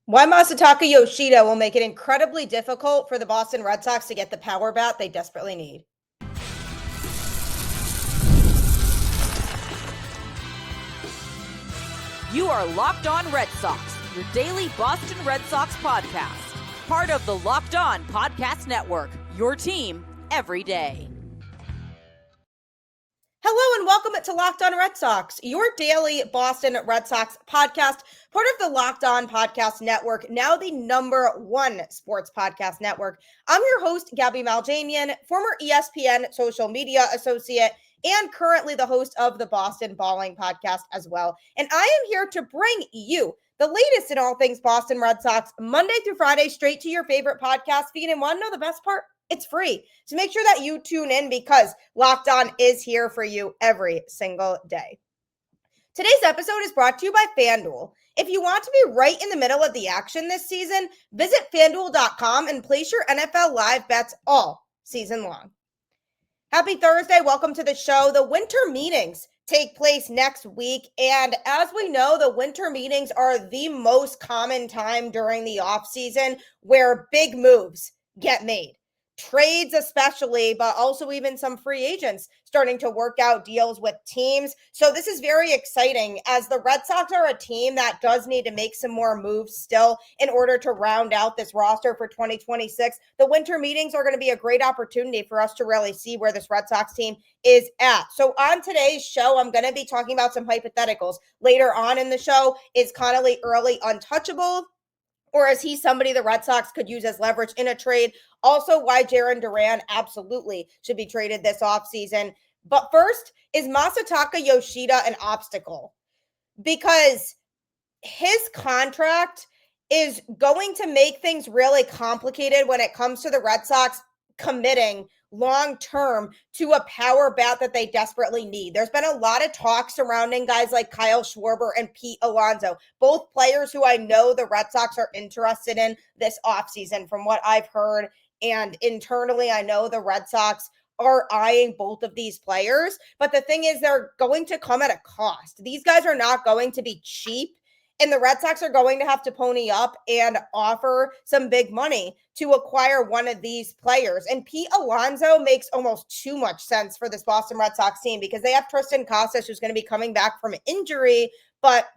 Why Masataka Yoshida will make it incredibly difficult for the Boston Red Sox to get the power bat they desperately need. You are Locked On Red Sox, your daily Boston Red Sox podcast. Part of the Locked On Podcast Network, your team every day. Hello and welcome to Locked On Red Sox, your daily Boston Red Sox podcast, part of the Locked On Podcast Network, now the #1 sports podcast network. I'm your host, Gabby Maljanian, former ESPN social media associate, and currently the host of the Boston Balling podcast as well. And I am here to bring you the latest in all things Boston Red Sox, Monday through Friday, straight to your favorite podcast feed. And want to know the best part? It's free. So make sure that you tune in because Locked On is here for you every single day. Today's episode is brought to you by FanDuel. If you want to be right in the middle of the action this season, visit FanDuel.com and place your NFL live bets all season long. Happy Thursday. Welcome to the show. The winter meetings take place next week. And as we know, the winter meetings are the most common time during the offseason where big moves get made. Trades especially, but also even some free agents starting to work out deals with teams. So this is very exciting as the Red Sox are a team that does need to make some more moves still in order to round out this roster for 2026. The winter meetings are going to be a great opportunity for us to really see where this Red Sox team is at. So on today's show, I'm going to be talking about some hypotheticals. Later on in the show, is Connelly Early untouchable? Or is he somebody the Red Sox could use as leverage in a trade? Also, why Jarren Duran absolutely should be traded this offseason. But first, is Masataka Yoshida an obstacle? Because his contract is going to make things really complicated when it comes to the Red Sox committing long-term to a power bat that they desperately need. There's been a lot of talk surrounding guys like Kyle Schwarber and Pete Alonso, both players who I know the Red Sox are interested in this offseason from what I've heard. And internally, I know the Red Sox are eyeing both of these players. But the thing is, they're going to come at a cost. These guys are not going to be cheap. And the Red Sox are going to have to pony up and offer some big money to acquire one of these players. And Pete Alonso makes almost too much sense for this Boston Red Sox team because they have Tristan Casas, who's going to be coming back from injury. But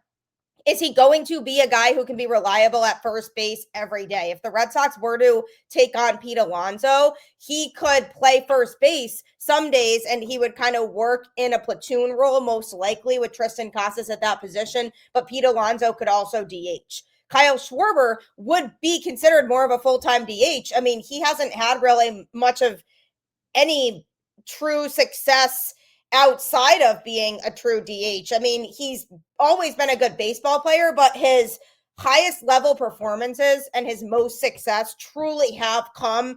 is he going to be a guy who can be reliable at first base every day? If the Red Sox were to take on Pete Alonso, he could play first base some days and he would kind of work in a platoon role, most likely with Tristan Casas at that position. But Pete Alonso could also DH. Kyle Schwarber would be considered more of a full-time DH. I mean, he hasn't had really much of any true success outside of being a true DH. I mean, he's always been a good baseball player, but his highest level performances and his most success truly have come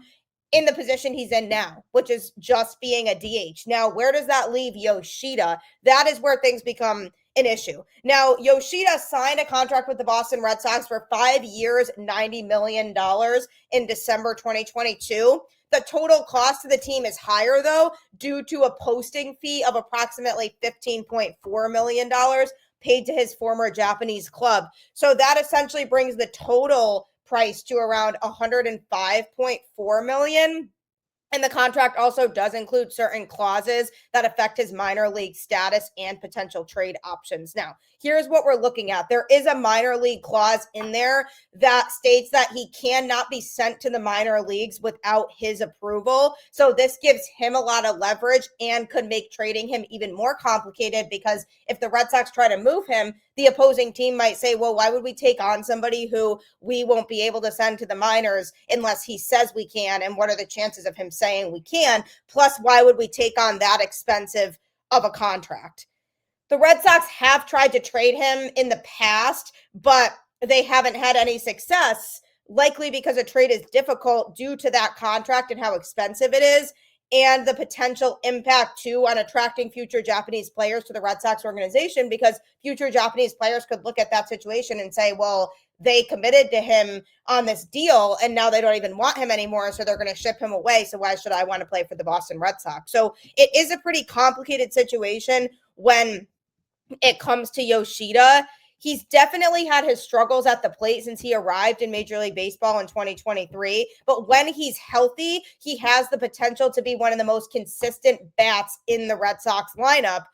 in the position he's in now, which is just being a DH. Now, where does that leave Yoshida? That is where things become an issue. Now, Yoshida signed a contract with the Boston Red Sox for 5 years, $90 million in December 2022. The total cost to the team is higher, though, due to a posting fee of approximately $15.4 million paid to his former Japanese club. So that essentially brings the total price to around $105.4 million. And the contract also does include certain clauses that affect his minor league status and potential trade options. Now, here's what we're looking at. There is a minor league clause in there that states that he cannot be sent to the minor leagues without his approval. So this gives him a lot of leverage and could make trading him even more complicated because if the Red Sox try to move him, the opposing team might say, well, why would we take on somebody who we won't be able to send to the minors unless he says we can? And what are the chances of him saying we can? Plus, why would we take on that expensive of a contract? The Red Sox have tried to trade him in the past, but they haven't had any success, likely because a trade is difficult due to that contract and how expensive it is. And the potential impact, too, on attracting future Japanese players to the Red Sox organization, because future Japanese players could look at that situation and say, well, they committed to him on this deal, and now they don't even want him anymore, so they're going to ship him away, so why should I want to play for the Boston Red Sox? So it is a pretty complicated situation when it comes to Yoshida. He's definitely had his struggles at the plate since he arrived in Major League Baseball in 2023. But when he's healthy, he has the potential to be one of the most consistent bats in the Red Sox lineup,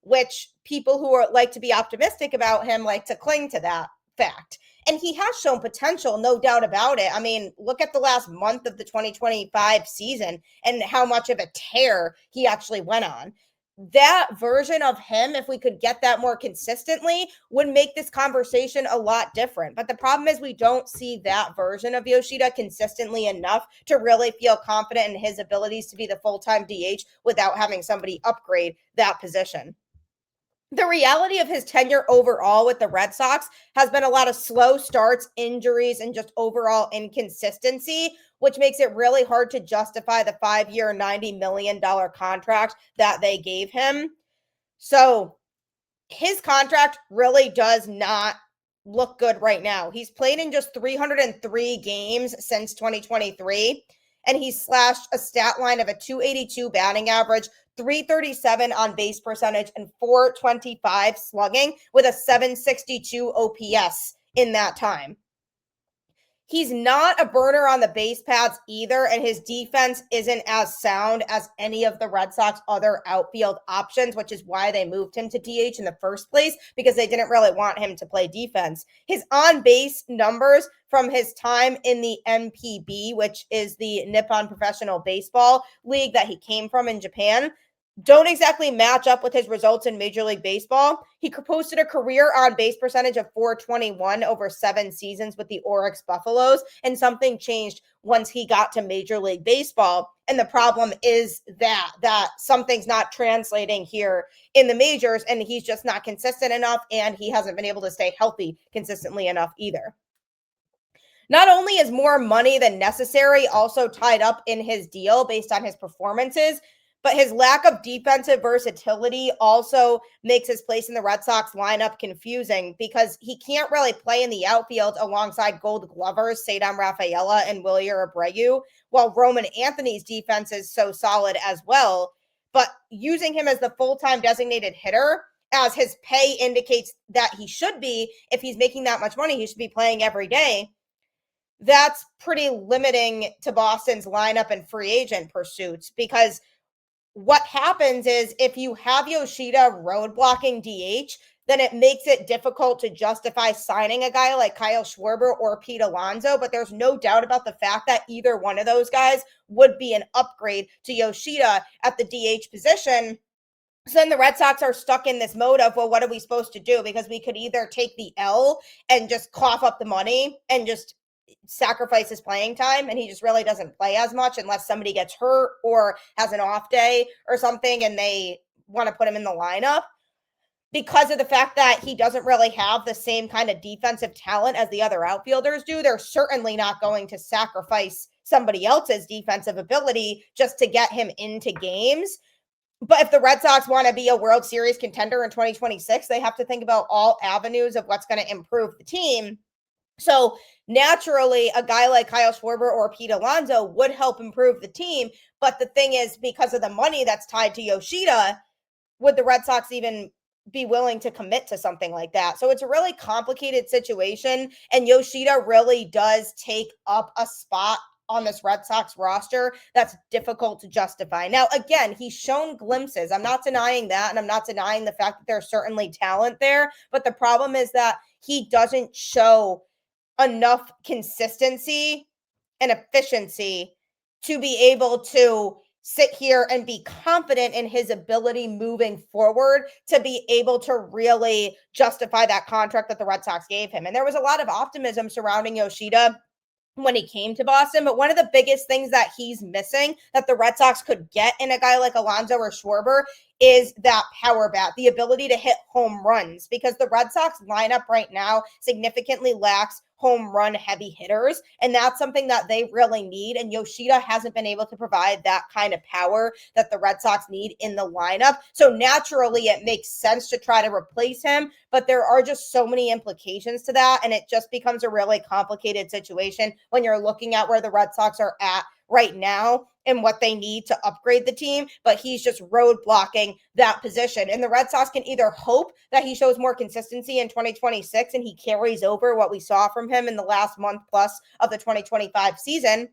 which people who like to be optimistic about him like to cling to that fact. And he has shown potential, no doubt about it. I mean, look at the last month of the 2025 season and how much of a tear he actually went on. That version of him, if we could get that more consistently, would make this conversation a lot different. But the problem is we don't see that version of Yoshida consistently enough to really feel confident in his abilities to be the full-time DH without having somebody upgrade that position. The reality of his tenure overall with the Red Sox has been a lot of slow starts, injuries, and just overall inconsistency, which makes it really hard to justify the 5-year, $90 million contract that they gave him. So his contract really does not look good right now. He's played in just 303 games since 2023, and he's slashed a stat line of a 282 batting average, 337 on base percentage, and 425 slugging with a 762 OPS in that time. He's not a burner on the base paths either, and his defense isn't as sound as any of the Red Sox other outfield options, which is why they moved him to DH in the first place, because they didn't really want him to play defense. His on-base numbers from his time in the NPB, which is the Nippon Professional Baseball League that he came from in Japan, don't exactly match up with his results in Major League Baseball. He posted a career on base percentage of 421 over 7 seasons with the Oryx Buffaloes, and something changed once he got to Major League Baseball. And the problem is that something's not translating here in the majors, and he's just not consistent enough, and he hasn't been able to stay healthy consistently enough either. Not only is more money than necessary also tied up in his deal based on his performances, but his lack of defensive versatility also makes his place in the Red Sox lineup confusing, because he can't really play in the outfield alongside Gold Glovers, Cedar Rafaela, and Wilyer Abreu, while Roman Anthony's defense is so solid as well. But using him as the full-time designated hitter, as his pay indicates that he should be, if he's making that much money, he should be playing every day. That's pretty limiting to Boston's lineup and free agent pursuits, because what happens is if you have Yoshida roadblocking DH, then it makes it difficult to justify signing a guy like Kyle Schwarber or Pete Alonso. But there's no doubt about the fact that either one of those guys would be an upgrade to Yoshida at the DH position. So then the Red Sox are stuck in this mode of, well, what are we supposed to do? Because we could either take the L and just cough up the money and just sacrifice his playing time, and he just really doesn't play as much unless somebody gets hurt or has an off day or something and they want to put him in the lineup, because of the fact that he doesn't really have the same kind of defensive talent as the other outfielders do. They're certainly not going to sacrifice somebody else's defensive ability just to get him into games. But if the Red Sox want to be a World Series contender in 2026, they have to think about all avenues of what's going to improve the team. So naturally, a guy like Kyle Schwarber or Pete Alonso would help improve the team. But the thing is, because of the money that's tied to Yoshida, would the Red Sox even be willing to commit to something like that? So it's a really complicated situation. And Yoshida really does take up a spot on this Red Sox roster that's difficult to justify. Now, again, he's shown glimpses. I'm not denying that. And I'm not denying the fact that there's certainly talent there. But the problem is that he doesn't show enough consistency and efficiency to be able to sit here and be confident in his ability moving forward to be able to really justify that contract that the Red Sox gave him. And there was a lot of optimism surrounding Yoshida when he came to Boston, but one of the biggest things that he's missing that the Red Sox could get in a guy like Alonso or Schwarber is that power bat, the ability to hit home runs, because the Red Sox lineup right now significantly lacks home run heavy hitters, and that's something that they really need, and Yoshida hasn't been able to provide that kind of power that the Red Sox need in the lineup. So naturally it makes sense to try to replace him, but there are just so many implications to that, and it just becomes a really complicated situation when you're looking at where the Red Sox are at right now and what they need to upgrade the team, but he's just road blocking that position. And the Red Sox can either hope that he shows more consistency in 2026 and he carries over what we saw from him in the last month plus of the 2025 season.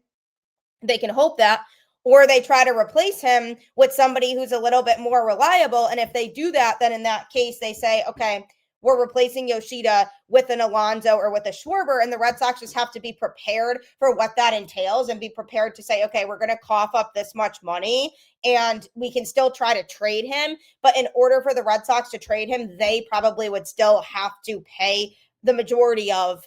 They can hope that, or they try to replace him with somebody who's a little bit more reliable. And if they do that, then in that case, they say, okay, we're replacing Yoshida with an Alonso or with a Schwarber, and the Red Sox just have to be prepared for what that entails and be prepared to say, okay, we're going to cough up this much money and we can still try to trade him. But in order for the Red Sox to trade him, they probably would still have to pay the majority of,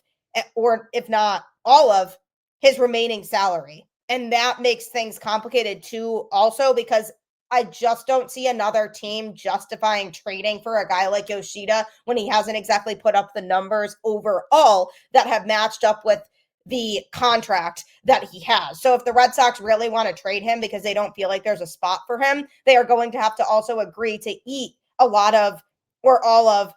or if not all of, his remaining salary. And that makes things complicated too, also because I just don't see another team justifying trading for a guy like Yoshida when he hasn't exactly put up the numbers overall that have matched up with the contract that he has. So if the Red Sox really want to trade him because they don't feel like there's a spot for him, they are going to have to also agree to eat a lot of or all of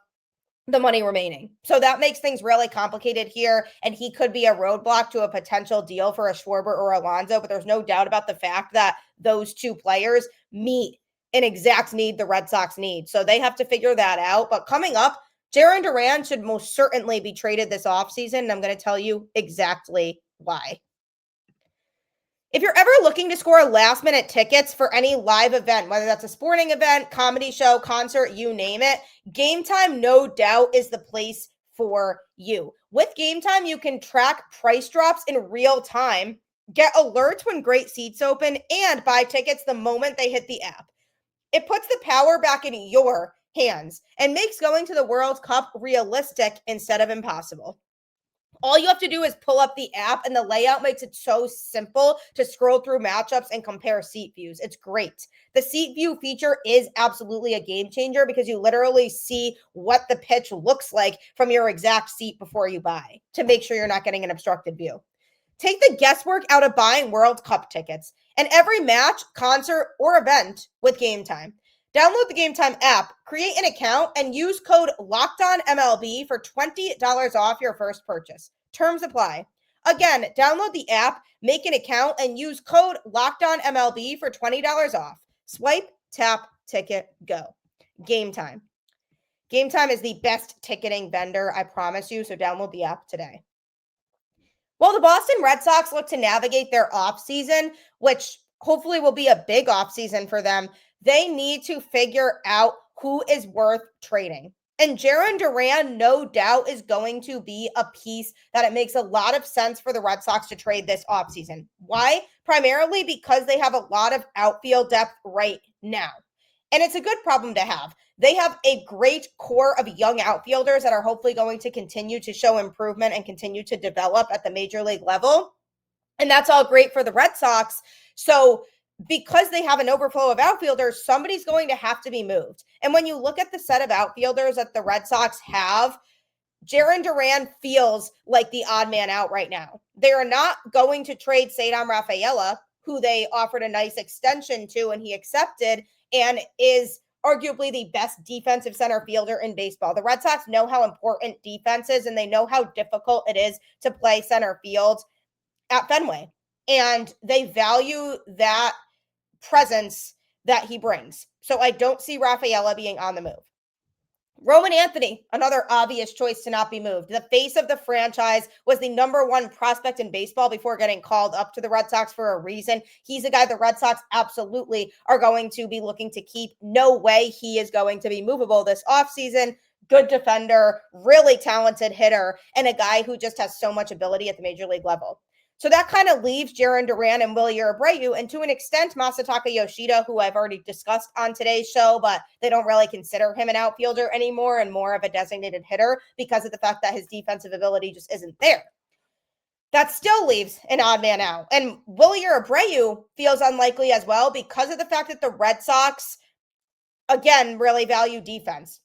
the money remaining. So that makes things really complicated here. And he could be a roadblock to a potential deal for a Schwarber or Alonso, but there's no doubt about the fact that those two players meet an exact need the Red Sox need. So they have to figure that out. But coming up, Jarren Duran should most certainly be traded this offseason. And I'm going to tell you exactly why. If you're ever looking to score last-minute tickets for any live event, whether that's a sporting event, comedy show, concert, you name it, Game Time, no doubt, is the place for you. With Game Time, you can track price drops in real time, get alerts when great seats open, and buy tickets the moment they hit the app. It puts the power back in your hands and makes going to the World Cup realistic instead of impossible. All you have to do is pull up the app, and the layout makes it so simple to scroll through matchups and compare seat views. It's great. The seat view feature is absolutely a game changer because you literally see what the pitch looks like from your exact seat before you buy to make sure you're not getting an obstructed view. Take the guesswork out of buying World Cup tickets and every match, concert, or event with Game Time. Download the Game Time app, create an account, and use code LOCKEDONMLB for $20 off your first purchase. Terms apply. Again, download the app, make an account, and use code LOCKEDONMLB for $20 off. Swipe, tap, ticket, go. Game Time. Game Time is the best ticketing vendor, I promise you, so download the app today. While the Boston Red Sox look to navigate their offseason, which hopefully will be a big offseason for them, they need to figure out who is worth trading. And Jarren Duran, no doubt, is going to be a piece that it makes a lot of sense for the Red Sox to trade this offseason. Why? Primarily because they have a lot of outfield depth right now. And it's a good problem to have. They have a great core of young outfielders that are hopefully going to continue to show improvement and continue to develop at the major league level. And that's all great for the Red Sox. So because they have an overflow of outfielders, somebody's going to have to be moved. And when you look at the set of outfielders that the Red Sox have, Jarren Duran feels like the odd man out right now. They are not going to trade Cedar Rafaela, who they offered a nice extension to and he accepted, and is arguably the best defensive center fielder in baseball. The Red Sox know how important defense is, and they know how difficult it is to play center field at Fenway. And they value that presence that he brings. So I don't see Rafaela being on the move. Roman Anthony, another obvious choice to not be moved. The face of the franchise, was the number one prospect in baseball before getting called up to the Red Sox for a reason. He's a guy the Red Sox absolutely are going to be looking to keep. No way he is going to be movable this offseason. Good defender, really talented hitter, and a guy who just has so much ability at the major league level. So that kind of leaves Jarren Duran and Wilyer Abreu, and to an extent, Masataka Yoshida, who I've already discussed on today's show, but they don't really consider him an outfielder anymore and more of a designated hitter because of the fact that his defensive ability just isn't there. That still leaves an odd man out. And Wilyer Abreu feels unlikely as well because of the fact that the Red Sox, again, really value defense.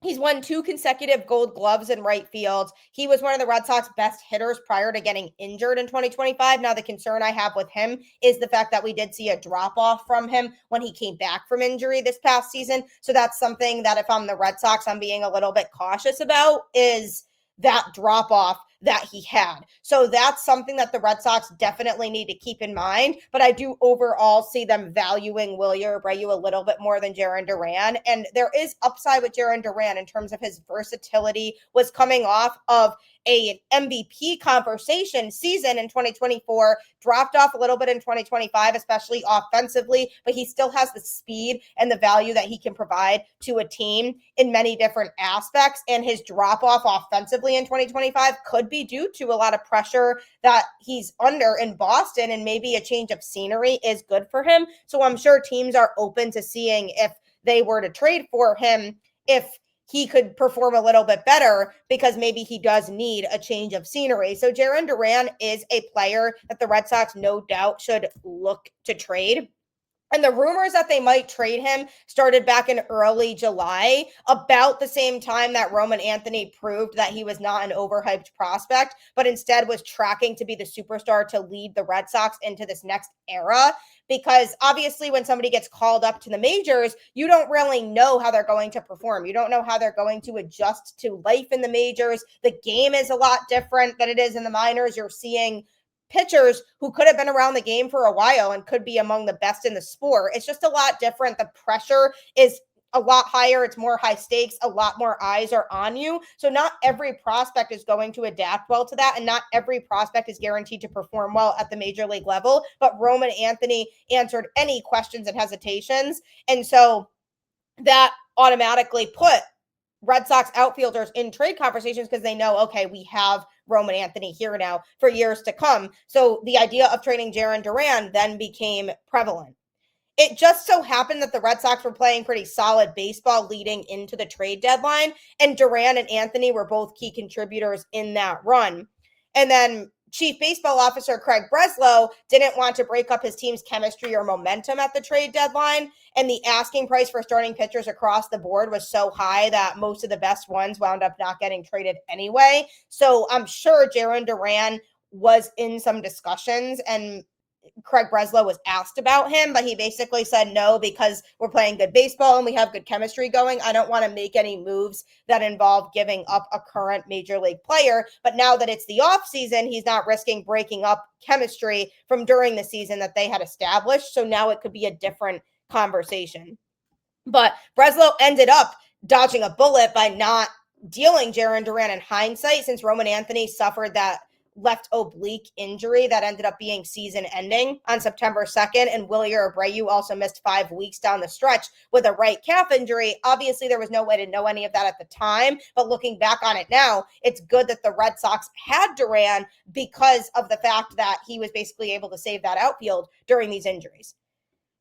He's won 2 consecutive Gold Gloves in right field. He was one of the Red Sox best hitters prior to getting injured in 2025. Now, the concern I have with him is the fact that we did see a drop-off from him when he came back from injury this past season. So that's something that if I'm the Red Sox, I'm being a little bit cautious about, is that drop-off that he had. So that's something that the Red Sox definitely need to keep in mind. But I do overall see them valuing Wilyer Abreu a little bit more than Jarren Duran. And there is upside with Jarren Duran in terms of his versatility, was coming off of an MVP conversation season in 2024, dropped off a little bit in 2025, especially offensively, but he still has the speed and the value that he can provide to a team in many different aspects. And his drop off offensively in 2025 could be due to a lot of pressure that he's under in Boston, and maybe a change of scenery is good for him. So I'm sure teams are open to seeing if they were to trade for him, if he could perform a little bit better, because maybe he does need a change of scenery. So Jarren Duran is a player that the Red Sox no doubt should look to trade. And the rumors that they might trade him started back in early July, about the same time that Roman Anthony proved that he was not an overhyped prospect, but instead was tracking to be the superstar to lead the Red Sox into this next era. Because obviously when somebody gets called up to the majors, you don't really know how they're going to perform. You don't know how they're going to adjust to life in the majors. The game is a lot different than it is in the minors. You're seeing pitchers who could have been around the game for a while and could be among the best in the sport. It's just a lot different. The pressure is a lot higher. It's more high stakes. A lot more eyes are on you. So not every prospect is going to adapt well to that. And not every prospect is guaranteed to perform well at the major league level. But Roman Anthony answered any questions and hesitations. And so that automatically put Red Sox outfielders in trade conversations, because they know, okay, we have Roman Anthony here now for years to come. So the idea of trading Jarren Duran then became prevalent. It just so happened that the Red Sox were playing pretty solid baseball leading into the trade deadline, and Duran and Anthony were both key contributors in that run. And then Chief Baseball Officer Craig Breslow didn't want to break up his team's chemistry or momentum at the trade deadline, and the asking price for starting pitchers across the board was so high that most of the best ones wound up not getting traded anyway. So I'm sure Jarren Duran was in some discussions, and Craig Breslow was asked about him, but he basically said no, because we're playing good baseball and we have good chemistry going. I don't want to make any moves that involve giving up a current major league player. But now that it's the off season, he's not risking breaking up chemistry from during the season that they had established. So now it could be a different conversation. But Breslow ended up dodging a bullet by not dealing Jarren Duran in hindsight, since Roman Anthony suffered that left oblique injury that ended up being season ending on September 2nd. And Wilyer Abreu also missed 5 weeks down the stretch with a right calf injury. Obviously, there was no way to know any of that at the time, but looking back on it now, it's good that the Red Sox had Duran because of the fact that he was basically able to save that outfield during these injuries.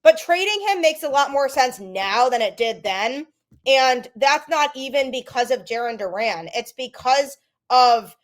But trading him makes a lot more sense now than it did then. And that's not even because of Jarren Duran. It's because of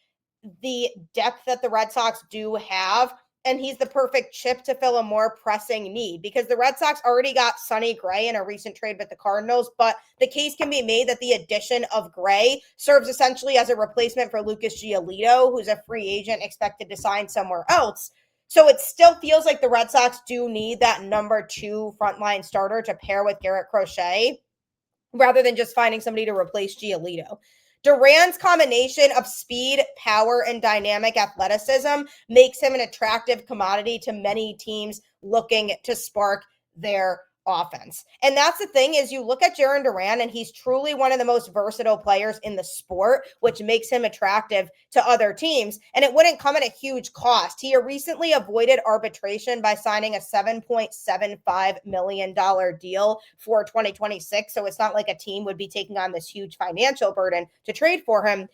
the depth that the Red Sox do have, and he's the perfect chip to fill a more pressing need, because the Red Sox already got Sonny Gray in a recent trade with the Cardinals, but the case can be made that the addition of Gray serves essentially as a replacement for Lucas Giolito, who's a free agent expected to sign somewhere else. So it still feels like the Red Sox do need that number 2 frontline starter to pair with Garrett Crochet, rather than just finding somebody to replace Giolito. Duran's combination of speed, power, and dynamic athleticism makes him an attractive commodity to many teams looking to spark their offense. And that's the thing, is you look at Jarren Duran and he's truly one of the most versatile players in the sport, which makes him attractive to other teams. And it wouldn't come at a huge cost. He recently avoided arbitration by signing a $7.75 million deal for 2026. So it's not like a team would be taking on this huge financial burden to trade for him.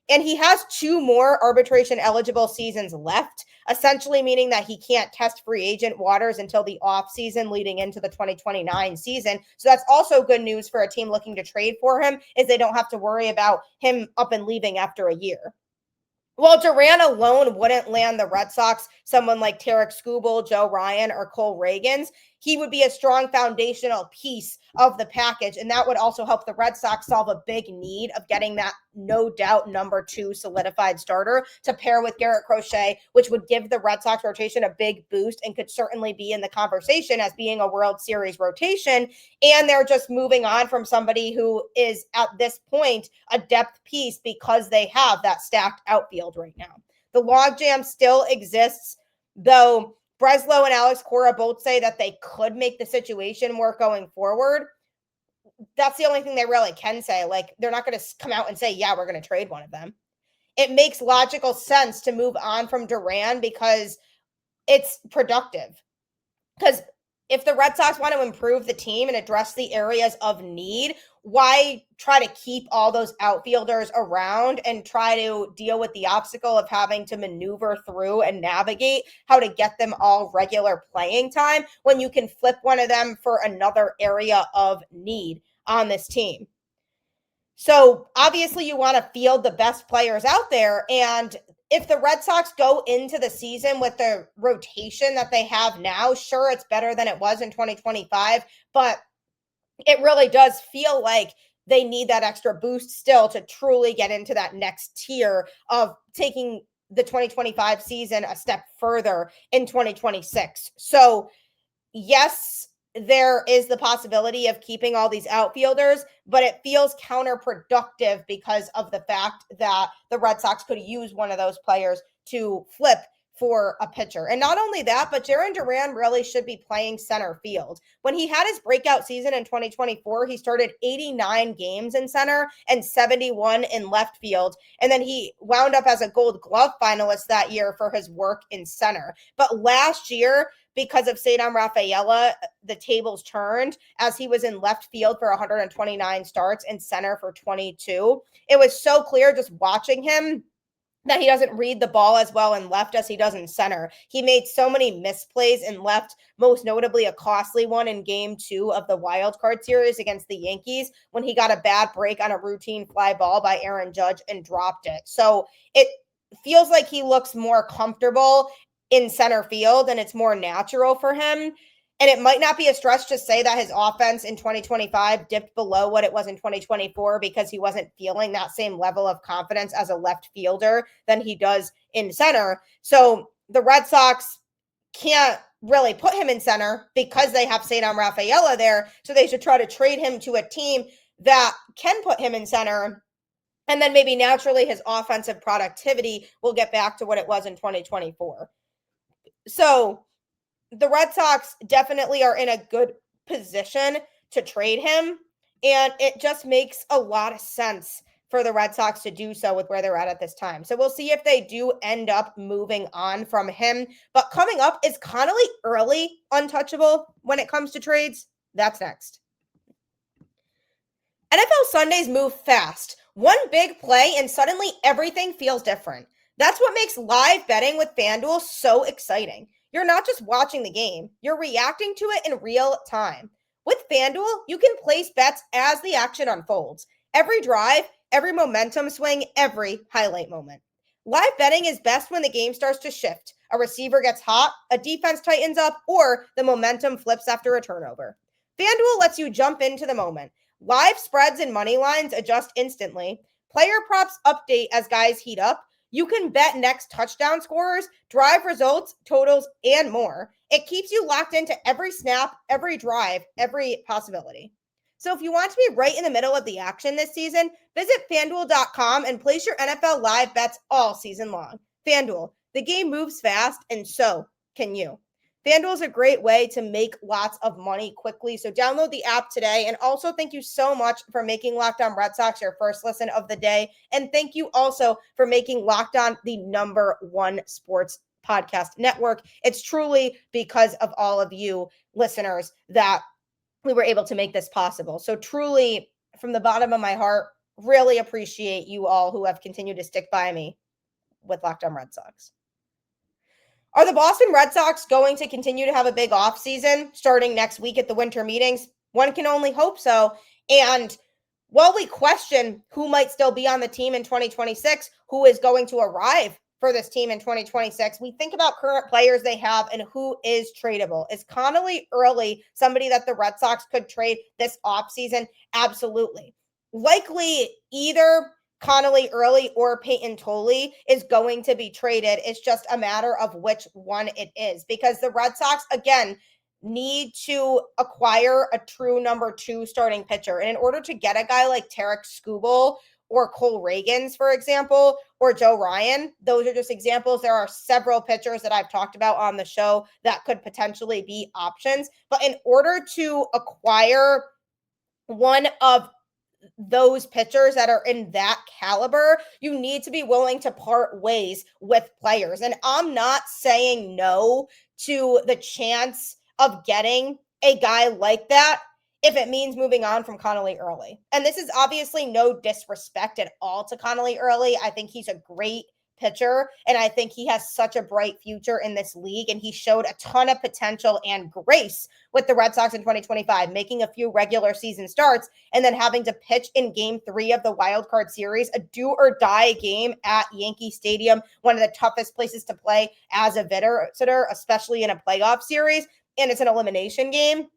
And he has 2 more arbitration eligible seasons left, essentially meaning that he can't test free agent waters until the offseason leading into the 2029 season. So that's also good news for a team looking to trade for him, is they don't have to worry about him up and leaving after a year. While Duran alone wouldn't land the Red Sox someone like Tarek Skubal, Joe Ryan, or Cole Reagans, he would be a strong foundational piece of the package. And that would also help the Red Sox solve a big need of getting that no doubt number 2 solidified starter to pair with Garrett Crochet, which would give the Red Sox rotation a big boost and could certainly be in the conversation as being a World Series rotation. And they're just moving on from somebody who is at this point a depth piece because they have that stacked outfield right now. The logjam still exists, though Breslow and Alex Cora both say that they could make the situation work going forward. That's the only thing they really can say. Like, they're not going to come out and say, yeah, we're going to trade one of them. It makes logical sense to move on from Duran because it's productive. Because if the Red Sox want to improve the team and address the areas of need, why try to keep all those outfielders around and try to deal with the obstacle of having to maneuver through and navigate how to get them all regular playing time when you can flip one of them for another area of need on this team? So obviously you want to field the best players out there. And if the Red Sox go into the season with the rotation that they have now, sure, it's better than it was in 2025, but it really does feel like they need that extra boost still to truly get into that next tier of taking the 2025 season a step further in 2026. So yes, there is the possibility of keeping all these outfielders, but it feels counterproductive because of the fact that the Red Sox could use one of those players to flip for a pitcher. And not only that, but Jarren Duran really should be playing center field. When he had his breakout season in 2024, he started 89 games in center and 71 in left field. And then he wound up as a Gold Glove finalist that year for his work in center. But last year, because of Cedar Rafaela, the tables turned as he was in left field for 129 starts and center for 22. It was so clear just watching him that he doesn't read the ball as well in left as he does in center. He made so many misplays in left, most notably a costly one in game 2 of the wild card series against the Yankees when he got a bad break on a routine fly ball by Aaron Judge and dropped it. So it feels like he looks more comfortable in center field and it's more natural for him. And it might not be a stretch to say that his offense in 2025 dipped below what it was in 2024 because he wasn't feeling that same level of confidence as a left fielder than he does in center. So the Red Sox can't really put him in center because they have Cedar Rafaela there. So they should try to trade him to a team that can put him in center. And then maybe naturally his offensive productivity will get back to what it was in 2024. So the Red Sox definitely are in a good position to trade him, and it just makes a lot of sense for the Red Sox to do so with where they're at this time. So we'll see if they do end up moving on from him. But coming up, is Connelly Early untouchable when it comes to trades? That's next. NFL Sundays move fast. One big play and suddenly everything feels different. That's what makes live betting with FanDuel so exciting. You're not just watching the game, you're reacting to it in real time. With FanDuel, you can place bets as the action unfolds. Every drive, every momentum swing, every highlight moment. Live betting is best when the game starts to shift. A receiver gets hot, a defense tightens up, or the momentum flips after a turnover. FanDuel lets you jump into the moment. Live spreads and money lines adjust instantly. Player props update as guys heat up. You can bet next touchdown scorers, drive results, totals, and more. It keeps you locked into every snap, every drive, every possibility. So if you want to be right in the middle of the action this season, visit FanDuel.com and place your NFL live bets all season long. FanDuel, the game moves fast, and so can you. FanDuel is a great way to make lots of money quickly. So download the app today. And also thank you so much for making Locked On Red Sox your first listen of the day. And thank you also for making Locked On the #1 sports podcast network. It's truly because of all of you listeners that we were able to make this possible. So truly, from the bottom of my heart, really appreciate you all who have continued to stick by me with Locked On Red Sox. Are the Boston Red Sox going to continue to have a big offseason starting next week at the winter meetings? One can only hope so. And while we question who might still be on the team in 2026, who is going to arrive for this team in 2026. We think about current players they have and who is tradable. Is Connelly Early somebody that the Red Sox could trade this offseason? Absolutely. Likely either Connelly Early or Peyton Tolley is going to be traded. It's just a matter of which one it is, because the Red Sox, again, need to acquire a true number 2 starting pitcher. And in order to get a guy like Tarek Skubal or Cole Reagans, for example, or Joe Ryan, those are just examples. There are several pitchers that I've talked about on the show that could potentially be options. But in order to acquire one of those pitchers that are in that caliber, you need to be willing to part ways with players. And I'm not saying no to the chance of getting a guy like that if it means moving on from Connelly Early. And this is obviously no disrespect at all to Connelly Early. I think he's a great pitcher, and I think he has such a bright future in this league, and he showed a ton of potential and grace with the Red Sox in 2025, making a few regular season starts and then having to pitch in game 3 of the wild card series, a do or die game at Yankee Stadium, one of the toughest places to play as a visitor, especially in a playoff series, and it's an elimination game.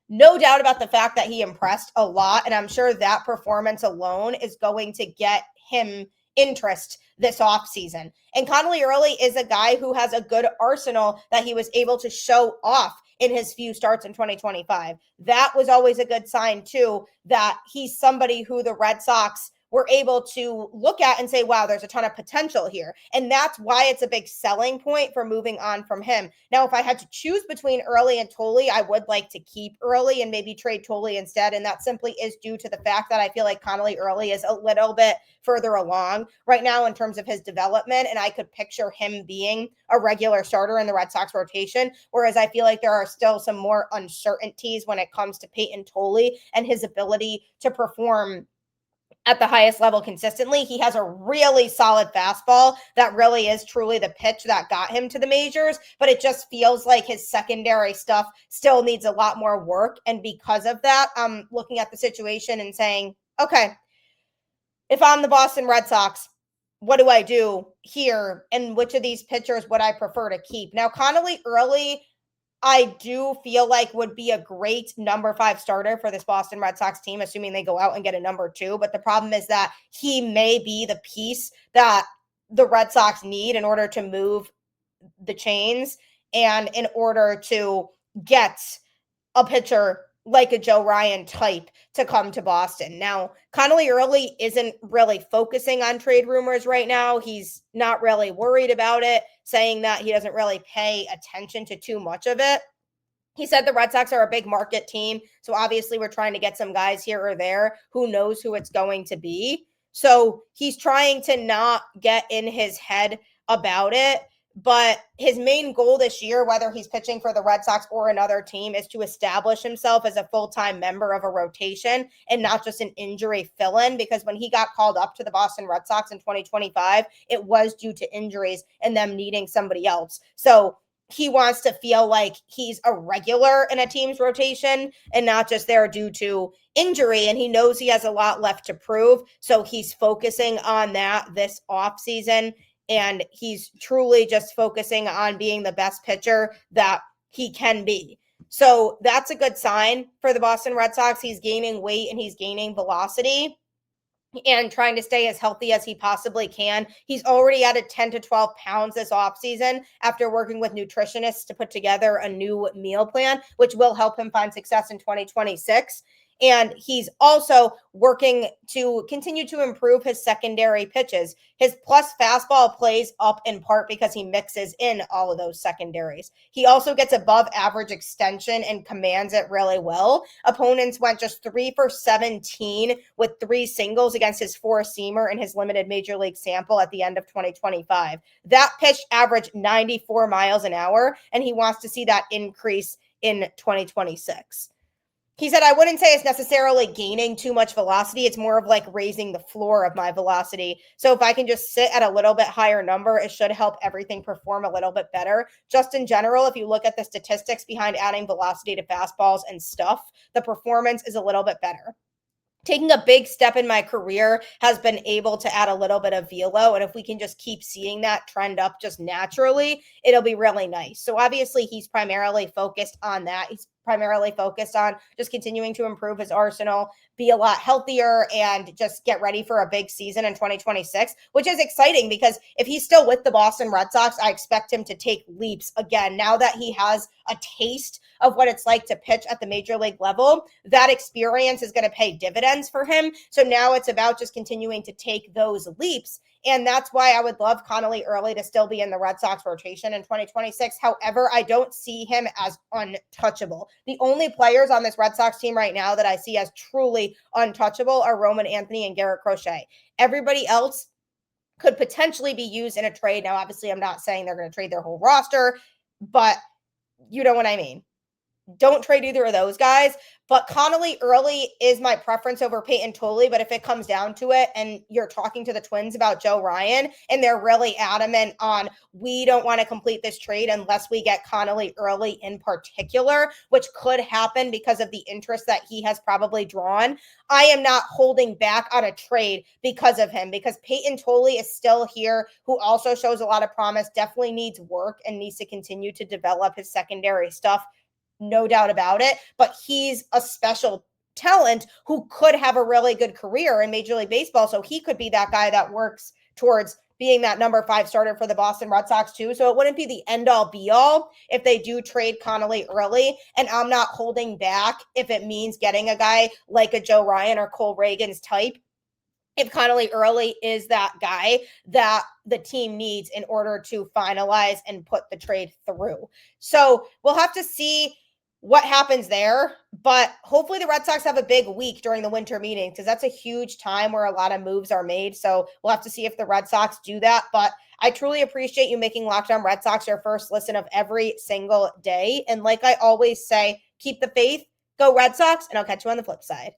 No doubt about the fact that he impressed a lot, and I'm sure that performance alone is going to get him interest this offseason. And Connelly Early is a guy who has a good arsenal that he was able to show off in his few starts in 2025. That was always a good sign, too, that he's somebody who the Red Sox were able to look at and say, wow, there's a ton of potential here. And that's why it's a big selling point for moving on from him. Now, if I had to choose between Early and Tolley, I would like to keep Early and maybe trade Tolley instead. And that simply is due to the fact that I feel like Connelly Early is a little bit further along right now in terms of his development. And I could picture him being a regular starter in the Red Sox rotation. Whereas I feel like there are still some more uncertainties when it comes to Peyton Tolley and his ability to perform at the highest level consistently. He has a really solid fastball that really is truly the pitch that got him to the majors, but it just feels like his secondary stuff still needs a lot more work. And because of that, I'm looking at the situation and saying, okay, if I'm the Boston Red Sox, what do I do here? And which of these pitchers would I prefer to keep? Now, Connelly Early, I do feel like would be a great number 5 starter for this Boston Red Sox team, assuming they go out and get a number 2. But the problem is that he may be the piece that the Red Sox need in order to move the chains and in order to get a pitcher like a Joe Ryan type to come to Boston. Now, Connelly Early isn't really focusing on trade rumors right now. He's not really worried about it, saying that he doesn't really pay attention to too much of it. He said the Red Sox are a big market team, so obviously we're trying to get some guys here or there. Who knows who it's going to be? So he's trying to not get in his head about it. But his main goal this year, whether he's pitching for the Red Sox or another team, is to establish himself as a full-time member of a rotation and not just an injury fill-in, because when he got called up to the Boston Red Sox in 2025, it was due to injuries and them needing somebody else. So he wants to feel like he's a regular in a team's rotation and not just there due to injury. And he knows he has a lot left to prove. So he's focusing on that this offseason. And he's truly just focusing on being the best pitcher that he can be. So that's a good sign for the Boston Red Sox. He's gaining weight and he's gaining velocity and trying to stay as healthy as he possibly can. He's already added 10 to 12 pounds this offseason after working with nutritionists to put together a new meal plan, which will help him find success in 2026. And he's also working to continue to improve his secondary pitches. His plus fastball plays up in part because he mixes in all of those secondaries. He also gets above average extension and commands it really well. Opponents went just 3 for 17 with 3 singles against his 4-seamer in his limited major league sample at the end of 2025. That pitch averaged 94 miles an hour, and he wants to see that increase in 2026. He said, I wouldn't say it's necessarily gaining too much velocity. It's more of like raising the floor of my velocity. So if I can just sit at a little bit higher number, it should help everything perform a little bit better. Just in general, if you look at the statistics behind adding velocity to fastballs and stuff, the performance is a little bit better. taking a big step in my career, has been able to add a little bit of velo. And if we can just keep seeing that trend up just naturally, it'll be really nice. So obviously he's primarily focused on that. He's primarily focused on just continuing to improve his arsenal, be a lot healthier, and just get ready for a big season in 2026, which is exciting because if he's still with the Boston Red Sox, I expect him to take leaps again. Now that he has a taste of what it's like to pitch at the major league level, that experience is going to pay dividends for him. So now it's about just continuing to take those leaps. And that's why I would love Connelly Early to still be in the Red Sox rotation in 2026. However, I don't see him as untouchable. The only players on this Red Sox team right now that I see as truly untouchable are Roman Anthony and Garrett Crochet. Everybody else could potentially be used in a trade. Now, obviously, I'm not saying they're going to trade their whole roster, but you know what I mean. Don't trade either of those guys. But Connelly Early is my preference over Peyton Tolley. But if it comes down to it and you're talking to the Twins about Joe Ryan and they're really adamant on, we don't want to complete this trade unless we get Connelly Early in particular, which could happen because of the interest that he has probably drawn, I am not holding back on a trade because of him, because Peyton Tolley is still here, who also shows a lot of promise, definitely needs work and needs to continue to develop his secondary stuff. No doubt about it, but he's a special talent who could have a really good career in Major League Baseball. So he could be that guy that works towards being that number 5 starter for the Boston Red Sox too. So it wouldn't be the end all be all if they do trade Connelly Early. And I'm not holding back if it means getting a guy like a Joe Ryan or Cole Reagan's type, if Connelly Early is that guy that the team needs in order to finalize and put the trade through. So we'll have to see what happens there, but hopefully the Red Sox have a big week during the winter meetings, because that's a huge time where a lot of moves are made. So we'll have to see if the Red Sox do that, but I truly appreciate you making Locked On Red Sox your first listen of every single day. And like I always say, keep the faith, go Red Sox, and I'll catch you on the flip side.